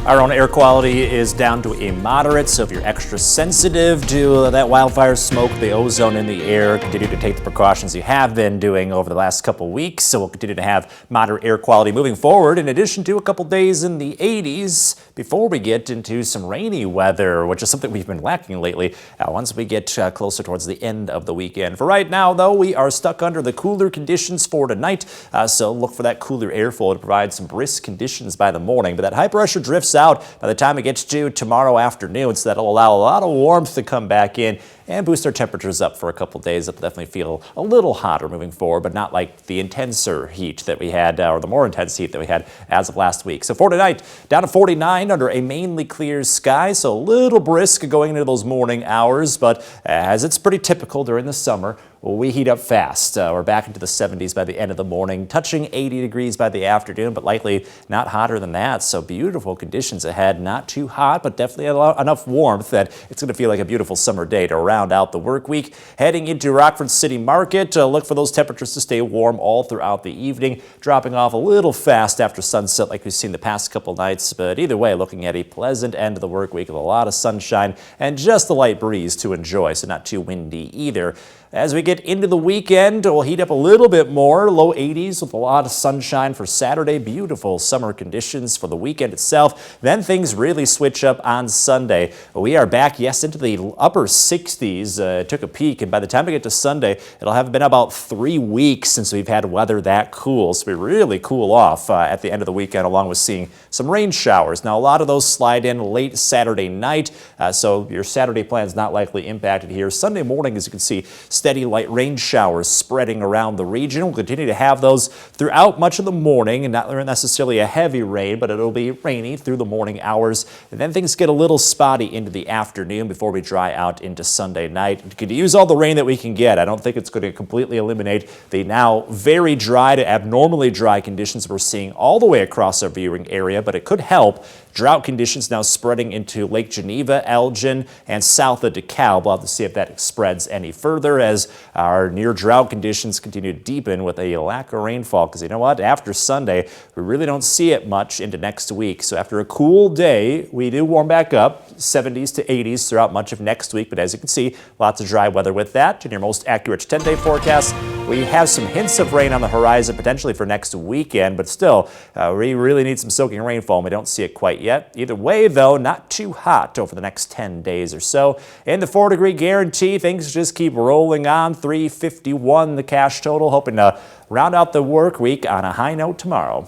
Our own air quality is down to a moderate, so if you're extra sensitive to that wildfire smoke, the ozone in the air, continue to take the precautions you have been doing over the last couple weeks. So we'll continue to have moderate air quality moving forward, in addition to a couple days in the 80s before we get into some rainy weather, which is something we've been lacking lately once we get closer towards the end of the weekend. For right now, though, we are stuck under the cooler conditions for tonight, so look for that cooler airflow to provide some brisk conditions by the morning. But that high pressure drifts out by the time it gets to tomorrow afternoon, so that'll allow a lot of warmth to come back in and boost our temperatures up for a couple days. It'll definitely feel a little hotter moving forward, but not like the intenser heat that we had, or the more intense heat that we had as of last week. So for tonight, down to 49 under a mainly clear sky, so a little brisk going into those morning hours, but as it's pretty typical during the summer, we heat up fast. We're back into the 70s by the end of the morning, touching 80 degrees by the afternoon, but likely not hotter than that. So beautiful conditions ahead. Not too hot, but definitely enough warmth that it's going to feel like a beautiful summer day to round out the work week. Heading into Rockford City Market, look for those temperatures to stay warm all throughout the evening, dropping off a little fast after sunset like we've seen the past couple nights. But either way, looking at a pleasant end of the work week with a lot of sunshine and just a light breeze to enjoy, so not too windy either. As we get into the weekend, we'll heat up a little bit more, low 80s with a lot of sunshine for Saturday. Beautiful summer conditions for the weekend itself. Then things really switch up on Sunday. We are back, yes, into the upper 60s. Took a peek, and by the time we get to Sunday, it'll have been about 3 weeks since we've had weather that cool. So we really cool off at the end of the weekend, along with seeing some rain showers. Now, a lot of those slide in late Saturday night, so your Saturday plan's not likely impacted here. Sunday morning, as you can see, steady light rain showers spreading around the region. We'll continue to have those throughout much of the morning, and not necessarily a heavy rain, but it'll be rainy through the morning hours. And then things get a little spotty into the afternoon before we dry out into Sunday night. We could use all the rain that we can get. I don't think it's going to completely eliminate the now very dry to abnormally dry conditions we're seeing all the way across our viewing area, but it could help. Drought conditions now spreading into Lake Geneva, Elgin, and south of DeKalb. We'll have to see if that spreads any further as our near drought conditions continue to deepen with a lack of rainfall. Because you know what? After Sunday, we really don't see it much into next week. So after a cool day, we do warm back up, 70s to 80s throughout much of next week. But as you can see, lots of dry weather with that. In your most accurate 10-day forecast, we have some hints of rain on the horizon potentially for next weekend, but still, we really need some soaking rainfall, and we don't see it quite yet. Either way, though, not too hot over the next 10 days or so. In the 4-degree guarantee, things just keep rolling on. 351 the cash total, hoping to round out the work week on a high note tomorrow.